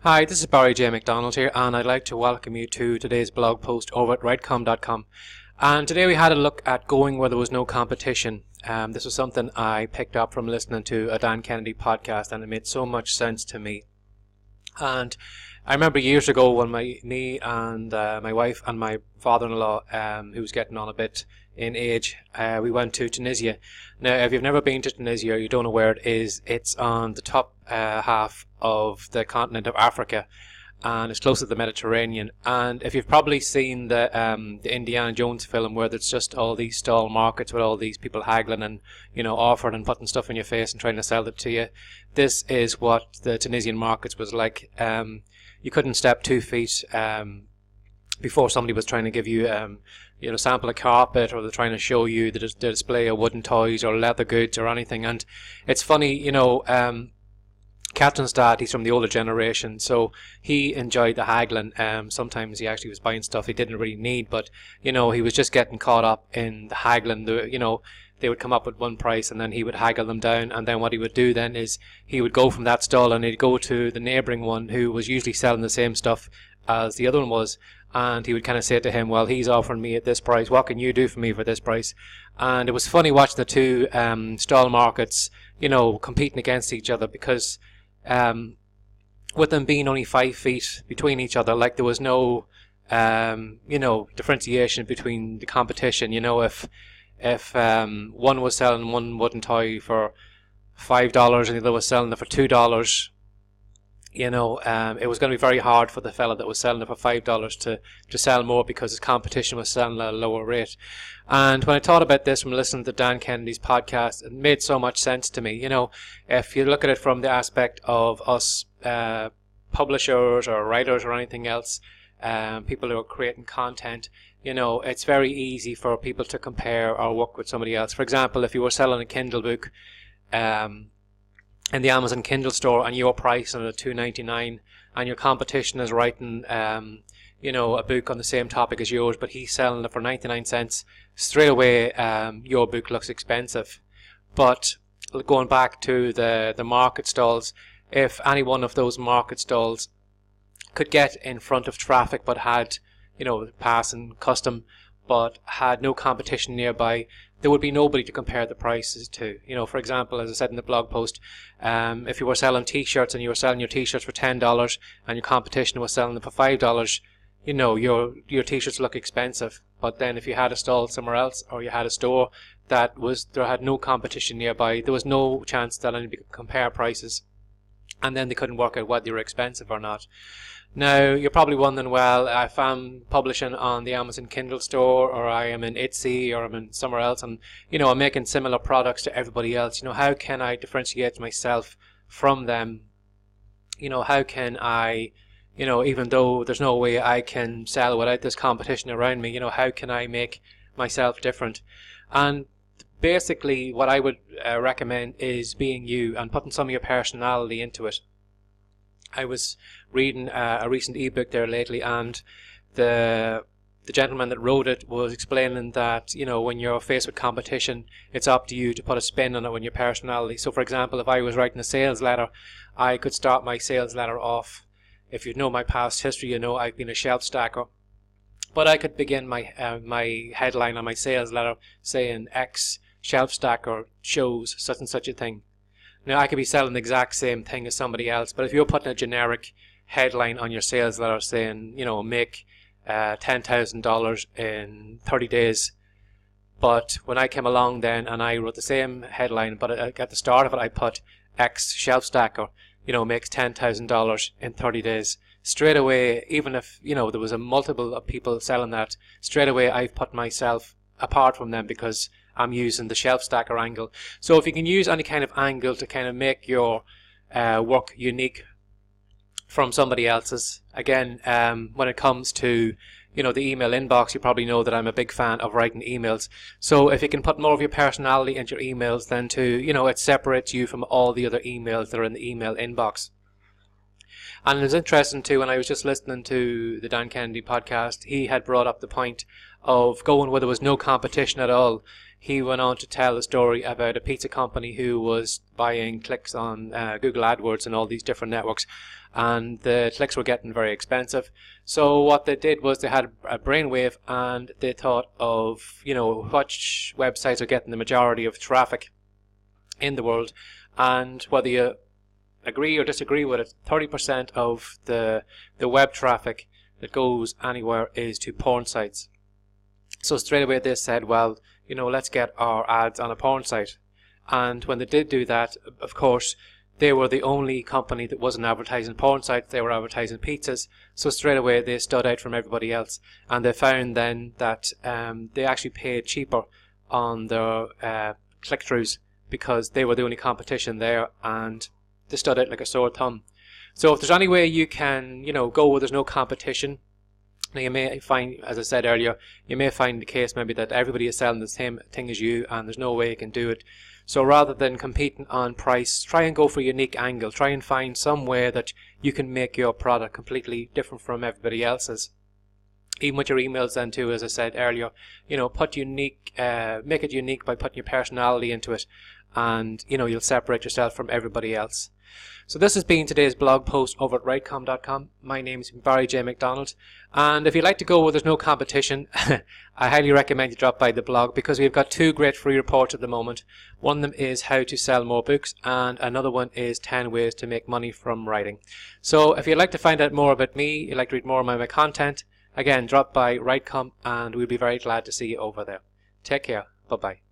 Hi, this is Barry J. McDonald here, and I'd like to welcome you to today's blog post over at Writecom.com. And today we had a look at going where there was no competition. This was something I picked up from listening to a Dan Kennedy podcast, and it made so much sense to me. And I remember years ago when me and my wife and my father-in-law, who was getting on a bit in age, we went to Tunisia. Now, if you've never been to Tunisia or you don't know where it is, it's on the top half of the continent of Africa, and it's close to the Mediterranean. And if you've probably seen the Indiana Jones film, where there's just all these stall markets with all these people haggling and offering and putting stuff in your face and trying to sell it to you, this is what the Tunisian markets was like. You couldn't step 2 feet before somebody was trying to give you sample a carpet, or they're trying to show you the display of wooden toys or leather goods or anything. And it's funny, Captain's dad, he's from the older generation, so he enjoyed the haggling. Sometimes he actually was buying stuff he didn't really need, but he was just getting caught up in the haggling. They would come up with one price and then he would haggle them down, and then what he would do then is he would go from that stall and he'd go to the neighbouring one who was usually selling the same stuff as the other one was, and he would kind of say to him, well, he's offering me at this price, what can you do for me for this price? And it was funny watching the two stall markets competing against each other, because with them being only 5 feet between each other, like there was no differentiation between the competition. If one was selling one wooden toy for $5 and the other was selling it for $2, it was going to be very hard for the fella that was selling it for $5 to sell more, because his competition was selling at a lower rate. And when I thought about this from listening to Dan Kennedy's podcast, it made so much sense to me. If you look at it from the aspect of us publishers or writers or anything else, people who are creating content, it's very easy for people to compare our work with somebody else. For example, if you were selling a Kindle book in the Amazon Kindle store and your price on it $2.99, and your competition is writing a book on the same topic as yours, but he's selling it for 99 cents, straight away your book looks expensive. But going back to the market stalls, if any one of those market stalls could get in front of traffic but had passing custom but had no competition nearby, there would be nobody to compare the prices to. For example, as I said in the blog post, if you were selling t-shirts and you were selling your t-shirts for $10 and your competition was selling them for $5, your t-shirts look expensive. But then if you had a stall somewhere else, or you had a store there had no competition nearby, there was no chance that anybody could compare prices, and then they couldn't work out whether they were expensive or not. Now, you're probably wondering, well, if I'm publishing on the Amazon Kindle store, or I am in Etsy, or I'm in somewhere else, and I'm making similar products to everybody else, how can I differentiate myself from them? How can I, even though there's no way I can sell without this competition around me, how can I make myself different? And basically what I would recommend is being you and putting some of your personality into it. I was reading a recent ebook there lately, and the gentleman that wrote it was explaining that when you're faced with competition, it's up to you to put a spin on it with your personality. So for example, if I was writing a sales letter, I could start my sales letter off, if you know my past history, I've been a shelf stacker, but I could begin my my headline on my sales letter saying X shelf stacker shows such and such a thing. Now, I could be selling the exact same thing as somebody else, but if you're putting a generic headline on your sales letter saying, make $10,000 in 30 days, but when I came along then and I wrote the same headline, but at the start of it I put X shelf stacker, makes $10,000 in 30 days, straight away, even if, there was a multiple of people selling that, straight away I've put myself apart from them, because I'm using the shelf stacker angle. So if you can use any kind of angle to kind of make your work unique from somebody else's. Again, when it comes to the email inbox, you probably know that I'm a big fan of writing emails. So if you can put more of your personality into your emails, then it separates you from all the other emails that are in the email inbox. And it was interesting too, when I was just listening to the Dan Kennedy podcast, he had brought up the point of going where there was no competition at all. He went on to tell a story about a pizza company who was buying clicks on Google AdWords and all these different networks, and the clicks were getting very expensive. So what they did was they had a brainwave, and they thought of, you know, which websites are getting the majority of traffic in the world, and whether you agree or disagree with it, 30% of the web traffic that goes anywhere is to porn sites. So straight away they said, well, you know, let's get our ads on a porn site. And when they did do that, of course, they were the only company that wasn't advertising porn sites, they were advertising pizzas. So straight away they stood out from everybody else. And they found then that they actually paid cheaper on their click-throughs because they were the only competition there, and they stood out like a sore thumb. So if there's any way you can, you know, go where there's no competition, now you may find, as I said earlier, you may find the case maybe that everybody is selling the same thing as you and there's no way you can do it. So rather than competing on price, try and go for a unique angle. Try and find some way that you can make your product completely different from everybody else's. Even with your emails then too, as I said earlier, you know, put unique, make it unique by putting your personality into it, and you know, you'll separate yourself from everybody else. So this has been today's blog post over at Writecom.com. My name is Barry J. McDonald, and if you'd like to go where there's no competition, I highly recommend you drop by the blog, because we've got 2 great free reports at the moment. One of them is how to sell more books, and another one is 10 ways to make money from writing. So if you'd like to find out more about me, you'd like to read more about my content, again, drop by Writecom and we'll be very glad to see you over there. Take care. Bye-bye.